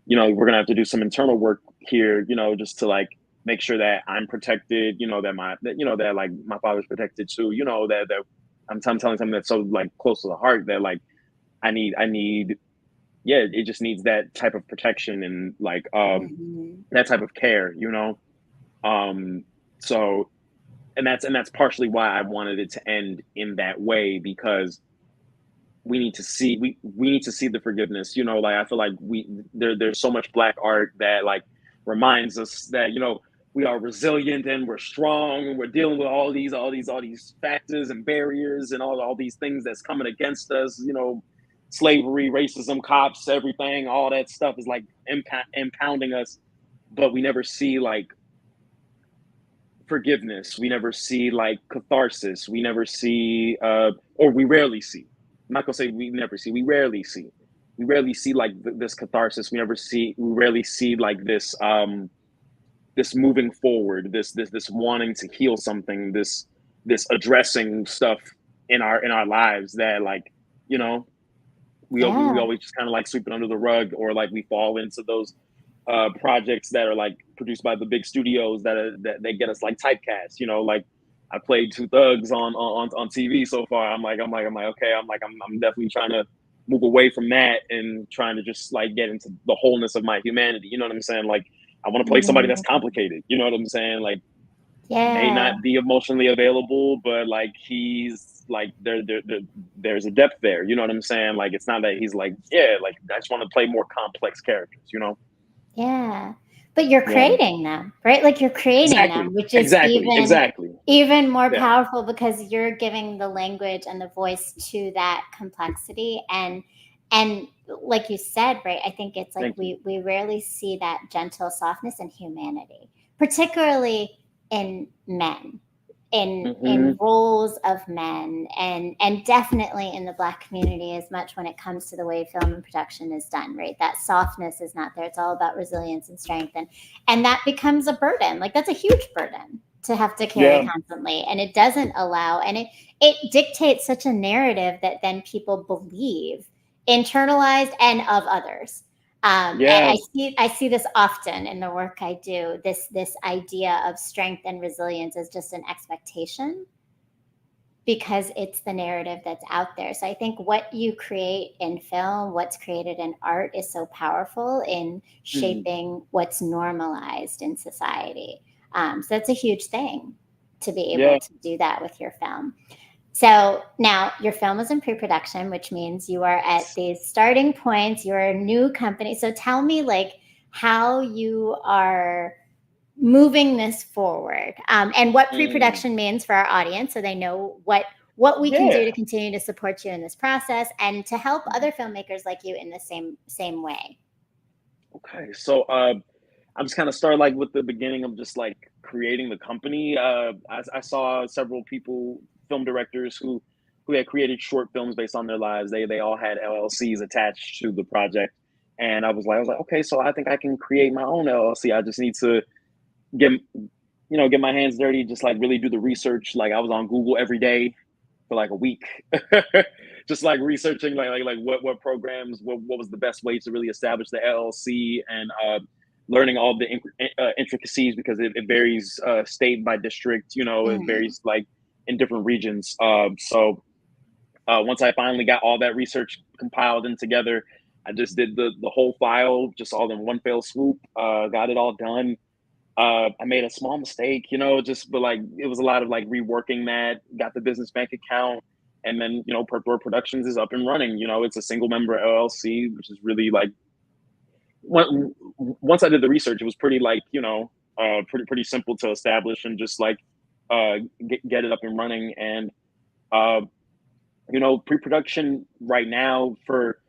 we're gonna have to do some internal work here, just to like make sure that I'm protected, that like my father's protected too, that I'm telling something that's so like close to the heart that like I need, yeah, it just needs that type of protection and like Mhm. that type of care, um so and that's partially why I wanted it to end in that way, because we need to see the forgiveness, like I feel like there's so much black art that like reminds us that we are resilient and we're strong and we're dealing with all these factors and barriers and all these things that's coming against us, slavery, racism, cops, everything, all that stuff is like impounding us, but we never see like forgiveness. We never see like catharsis. We never see, or we rarely see. I'm not gonna say we never see. We rarely see. We rarely see like this catharsis. We rarely see like this moving forward. This wanting to heal something. This addressing stuff in our lives that like you know we Yeah. always just kind of like sweep it under the rug, or like we fall into those projects that are like produced by the big studios that they get us like typecast. Like I played two thugs on TV so far. I'm like okay. I'm definitely trying to move away from that and trying to just like get into the wholeness of my humanity. You know what I'm saying? Like I want to play somebody that's Mhm. complicated. You know what I'm saying? Like may Yeah. not be emotionally available, but like he's like there's a depth there. You know what I'm saying? Like it's not that he's like, yeah, like I just want to play more complex characters. Yeah. But you're Yeah. creating them, right? Like you're creating Exactly. them, which is Exactly. Exactly. even more Yeah. powerful because you're giving the language and the voice to that complexity. And like you said, right? I think it's like Thank you. we rarely see that gentle softness and humanity, particularly in men, in Hmm. roles of men, and definitely in the black community as much when it comes to the way film and production is done, right? That softness is not there. It's all about resilience and strength, and that becomes a burden. Like that's a huge burden to have to carry Yeah. constantly, and it doesn't allow, and it dictates such a narrative that then people believe, internalized and of others. And Yeah. I see this often in the work I do. This idea of strength and resilience is just an expectation because it's the narrative that's out there. So I think what you create in film, what's created in art, is so powerful in Hmm. shaping what's normalized in society. So that's a huge thing to be able Yeah. to do that with your film. So now your film is in pre-production, which means you are at these starting points. You're a new company. So tell me like how you are moving this forward, and what Mm. pre-production means for our audience, so they know what we can do Yeah. to continue to support you in this process and to help Mhm. other filmmakers like you in the same way. Okay. So I'm just kind of start like with the beginning of just like creating the company. I saw several people, film directors who had created short films based on their lives. They all had LLCs attached to the project, and I was like, okay, so I think I can create my own LLC. I just need to get get my hands dirty, just like really do the research. Like I was on Google every day for like a week, just like researching like what programs, what was the best way to really establish the LLC, and learning all the intricacies, because it varies state by district. It Mhm. varies like in different regions. So once I finally got all that research compiled and together, I just did the whole file just all in one fell swoop. Got it all done. I made a small mistake, just but like it was a lot of like reworking that, got the business bank account, and then Purpdoorproductionz is up and running. It's a single member LLC, which is really like once I did the research, it was pretty like pretty simple to establish and just like get it up and running. And uh, pre-production right now for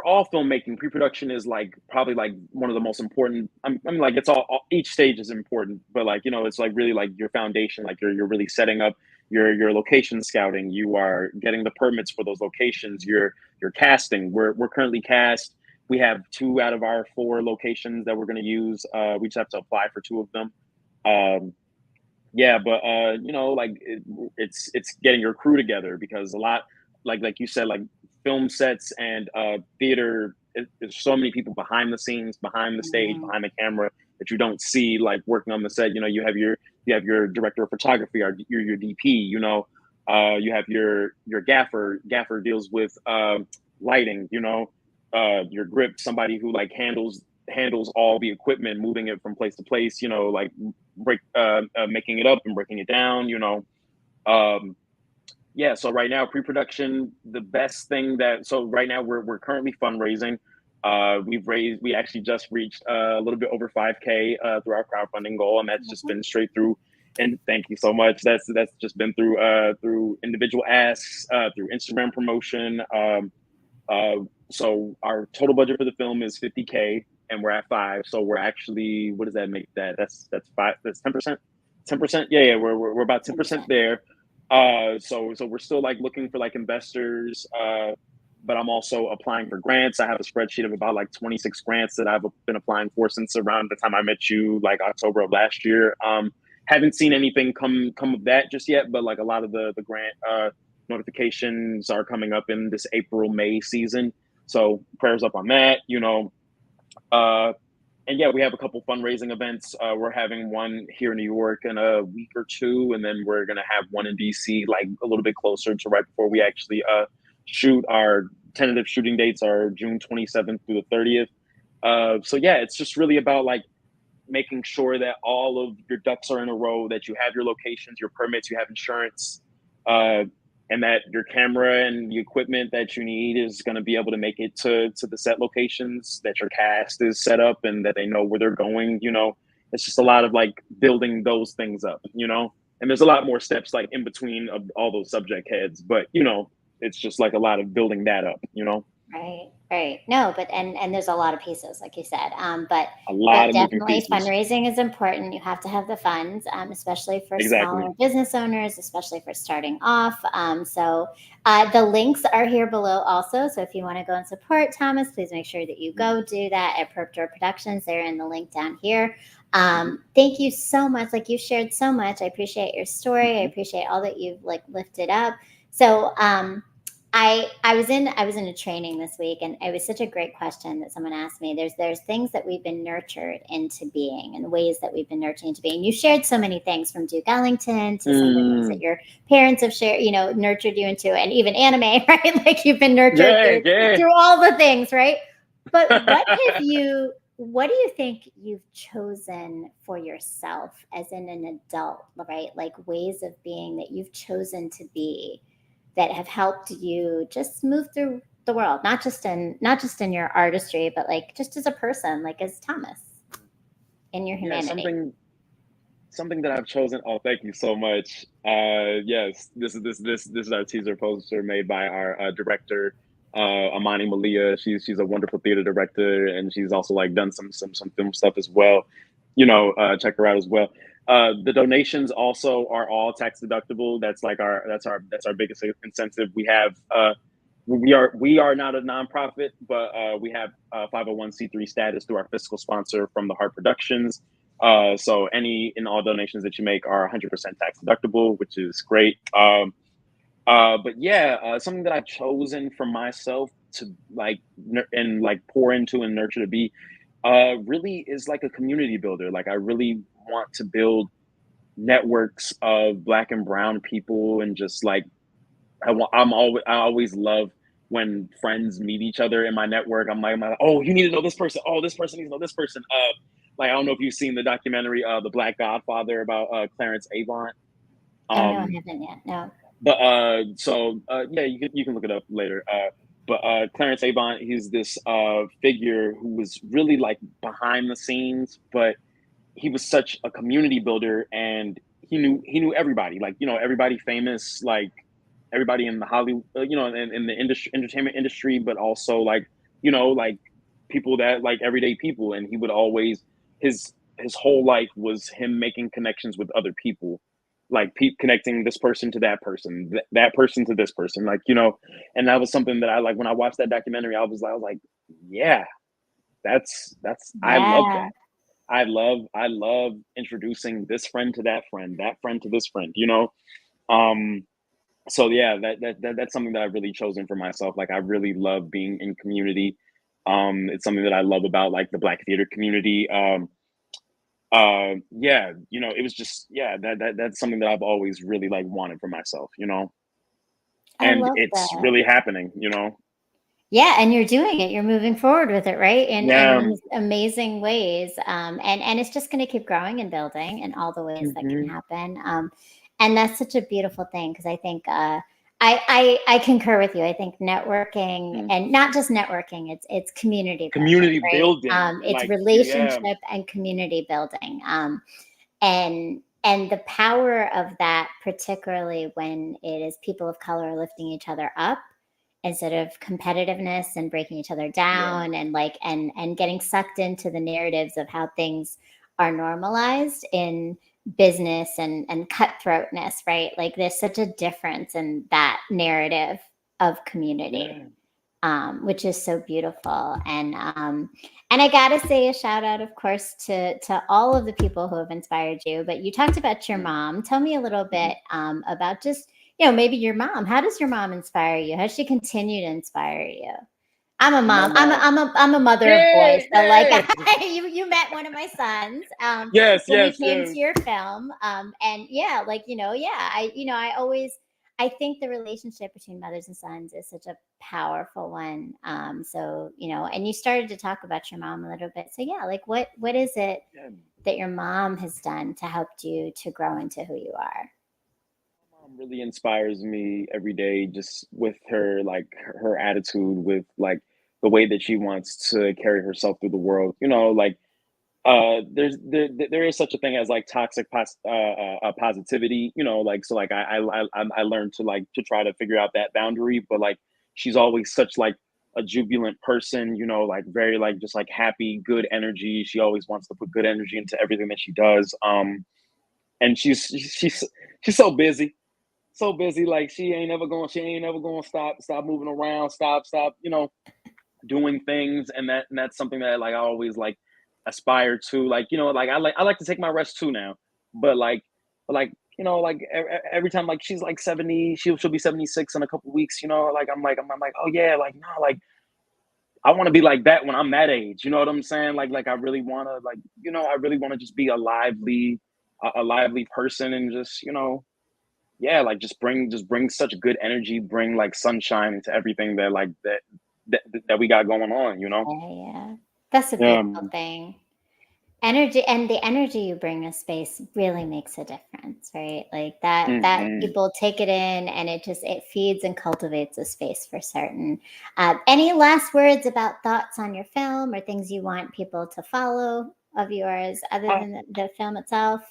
all filmmaking, pre-production is like probably like one of the most important. I mean, like it's all each stage is important, but like it's like really like your foundation. Like you're really setting up your location scouting. You are getting the permits for those locations. You're casting. We're currently cast. We have 2 out of our 4 locations that we're going to use. We just have to apply for 2 of them. Um, yeah, but like it's getting your crew together because a lot, like you said, like film sets and theater, there's so many people behind the scenes, behind the stage, Mhm. behind the camera that you don't see like working on the set. You have your director of photography or your DP. You have your gaffer. Gaffer deals with lighting. Your grip, somebody who like handles all the equipment, moving it from place to place. Like making it up and breaking it down. Um, yeah. So right now, pre-production, the best thing that so right now we're currently fundraising. We actually just reached a little bit over 5K through our crowdfunding goal, and that's just been straight through. And thank you so much. That's just been through individual asks, through Instagram promotion. Uh, so our total budget for the film is 50K, and we're at 5. So we're actually, what does that make that? That's 5. That's 10%. 10%. Yeah, yeah. We're about 10% 100%. there. So we're still like looking for like investors. But I'm also applying for grants. I have a spreadsheet of about like 26 grants that I've been applying for since around the time I met you, like October of last year. Haven't seen anything come of that just yet, but like a lot of the grant notifications are coming up in this April May season. So prayers up on that. Uh, and yeah, we have a couple fundraising events. We're having one here in New York in a week or 2, and then we're gonna have one in DC, like a little bit closer to right before we actually shoot. Our tentative shooting dates are June 27th through the 30th. So yeah, it's just really about like making sure that all of your ducks are in a row, that you have your locations, your permits, you have insurance, uh, and that your camera and the equipment that you need is going to be able to make it to the set locations, that your cast is set up and that they know where they're going. It's just a lot of like building those things up. And there's a lot more steps like in between of all those subject heads, but it's just like a lot of building that up. Right, right. No, but and there's a lot of pieces, like you said. A But lot of moving definitely pieces. fundraising is important. You have to have the funds, especially for smaller Exactly. business owners, especially for starting off. So the links are here below also. So if you want to go and support Thomas, please make sure that you go do that at Purpdoor Productions. They're in the link down here. Mm-hmm. Thank you so much. Like you shared so much. I appreciate your story. I Mm-hmm. appreciate all that you've like lifted up. So I was in a training this week, and it was such a great question that someone asked me. There's things that we've been nurtured into being, and ways that we've been nurtured into being. You shared so many things, from Duke Ellington to some of the things that Mm. your parents have shared, nurtured you into, and even anime, right? Like you've been nurtured Yeah, through yeah. through all the things, right? But what do you think you've chosen for yourself as in an adult, right? Like ways of being that you've chosen to be that have helped you just move through the world, not just in your artistry, but like just as a person, like as Thomas in your Yeah, humanity. something that I've chosen. Oh, thank you so much. Yes, this is our teaser poster made by our director, Amani Malia. She's a wonderful theater director, and she's also like done some film stuff as well. Check her out as well. The donations also are all tax deductible. That's our biggest incentive. We are not a nonprofit, but we have 501(c)(3) status through our fiscal sponsor from the Heart Productions. So any and all donations that you make are 100% tax deductible, which is great. But yeah, something that I've chosen for myself to like and like pour into and nurture to be, really is like a community builder. Like I really want to build networks of Black and Brown people, and just like I always love when friends meet each other in my network. I'm like, oh, you need to know this person. Oh, this person needs to know this person. Like I don't know if you've seen the documentary, The Black Godfather, about Clarence Avant. Oh no, I Um, haven't yet. No. but yeah, you can look it up later. But Clarence Avant, he's this figure who was really like behind the scenes, but he was such a community builder, and he knew everybody, like everybody famous, like everybody in the Hollywood, in the industry, entertainment industry, but also like, like people that like everyday people. And he would always his whole life was him making connections with other people, like connecting this person to that person, that person to this person, like and that was something that I like when I watched that documentary. I was like, yeah, that's I love Yeah. that. I love introducing this friend to that friend to this friend, Um, so yeah, that's something that I've really chosen for myself. Like I really love being in community. It's something that I love about like the Black theater community. Yeah, it was just yeah, that's something that I've always really like wanted for myself, I and love it's that. really happening, Yeah, and you're doing it. You're moving forward with it, right? In Yeah. these amazing ways, and it's just going to keep growing and building in all the ways that can Hmm. happen. And that's such a beautiful thing because I think I concur with you. I think networking and not just networking, it's community building, Community right? building, It's like yeah, relationship and community building. And the power of that, particularly when it is people of color lifting each other up instead of competitiveness and breaking each other yeah, down and like and getting sucked into the narratives of how things are normalized in business and cutthroatness, right? Like there's such a difference in that narrative of community, yeah. which is so beautiful. And I gotta say a shout out, of course, to all of the people who have inspired you. But you talked about your Mm, mom. Tell me a little mhm. bit about just maybe your mom. How does your mom inspire you? How does she continue to inspire you? I'm a My mom. mom. I'm a mother of boys. Yay! So like Yay! you met one of my sons Yes, when we yes, came to yes. your film. And yeah, like I always I think the relationship between mothers and sons is such a powerful one. So and you started to talk about your mom a little bit. So yeah, like what is it Yeah. that your mom has done to help you to grow into who you are? My mom really inspires me every day just with her like her attitude, with like the way that she wants to carry herself through the world. Like there is such a thing as like toxic positivity, like so like I learned to like to try to figure out that boundary, but like she's always such like a jubilant person, like very like just like happy, good energy. She always wants to put good energy into everything that she does. And she's so busy. Like she ain't never going to stop moving around, stop, doing things. And that's something that like I always like aspire to. Like, like I like to take my rest too now. But like, like every time like she's like 70, she'll be 76 in a couple weeks, like I'm like, oh yeah, like no, like I want to be like that when I'm that age. You know what I'm saying? Like I really want to like, I really want to just be a lively person, and just, yeah, like just bring such good energy, bring like sunshine into everything that like that we got going on. Yeah, yeah. That's a beautiful Um, thing. Energy and the energy you bring to space really makes a difference, right? Like that mhm. people take it in and it feeds and cultivates a space for certain. Any last words about thoughts on your film or things you want people to follow of yours other Uh, than the film itself?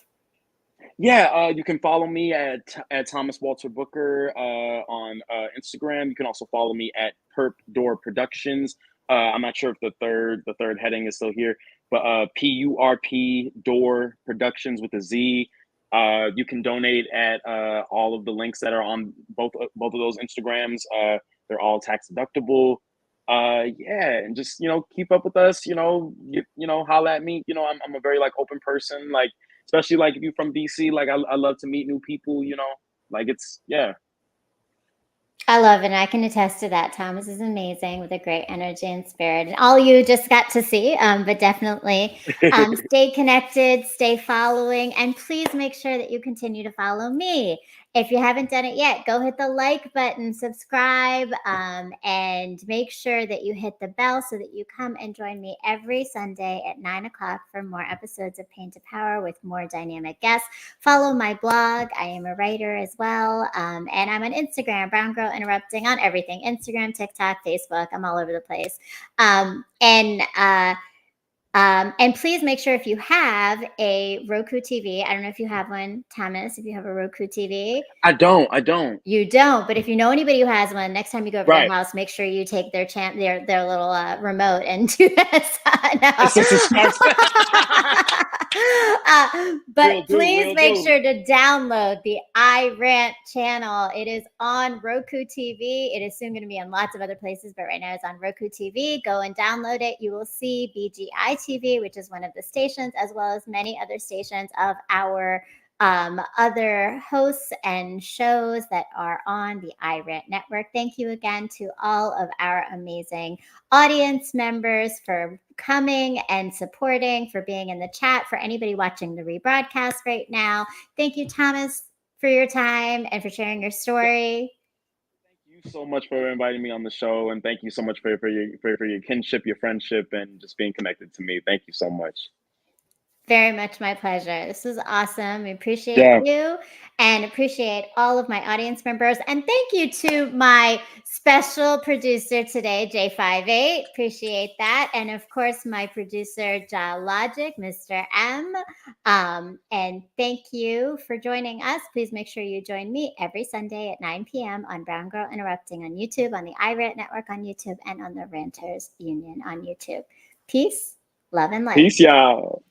yeah, you can follow me at Thomas Walter Booker on Instagram. You can also follow me at Purpdoorproductionz. I'm not sure if the third heading is still here, but PURP Door Productions with a Z. You can donate at all of the links that are on both of those Instagrams. They're all tax deductible. Yeah, and just keep up with us. Holla at me. I'm a very like open person. Like, especially like if you're from DC, like I love to meet new people. Like it's yeah. I love it. And I can attest to that. Thomas is amazing with a great energy and spirit. And all you just got to see, but definitely stay connected, stay following, and please make sure that you continue to follow me. If you haven't done it yet, go hit the like button, subscribe, and make sure that you hit the bell so that you come and join me every Sunday at 9 o'clock for more episodes of Pain to Power with more dynamic guests. Follow my blog. I am a writer as well. And I'm on Instagram, Brown Girl Interrupting, on everything Instagram, TikTok, Facebook. I'm all over the place. And And please make sure if you have a Roku TV, I don't know if you have one, Thomas, if you have a Roku TV. I don't. You don't, but if you know anybody who has one, next time you go over Right. their house, make sure you take their their little remote and do this. It's a suspense. But please Will make do. sure to download the iRant channel. It is on Roku TV. It is soon going to be on lots of other places, but right now it's on Roku TV. Go and download it. You will see BGI TV, which is one of the stations, as well as many other stations of our other hosts and shows that are on the iRant network. Thank you again to all of our amazing audience members for coming and supporting, for being in the chat, for anybody watching the rebroadcast right now. Thank you, Thomas, for your time and for sharing your story. Thank you so much for inviting me on the show, and thank you so much for your kinship, your friendship, and just being connected to me. Thank you so much. Very much my pleasure. This was awesome. We appreciate you and appreciate all of my audience members. And thank you to my special producer today, J58. Appreciate that. And of course, my producer, Ja Logic, Mr. M. And thank you for joining us. Please make sure you join me every Sunday at 9 p.m. on Brown Girl Interrupting on YouTube, on the iRant Network on YouTube, and on the Ranters Union on YouTube. Peace, love, and light. Peace, y'all.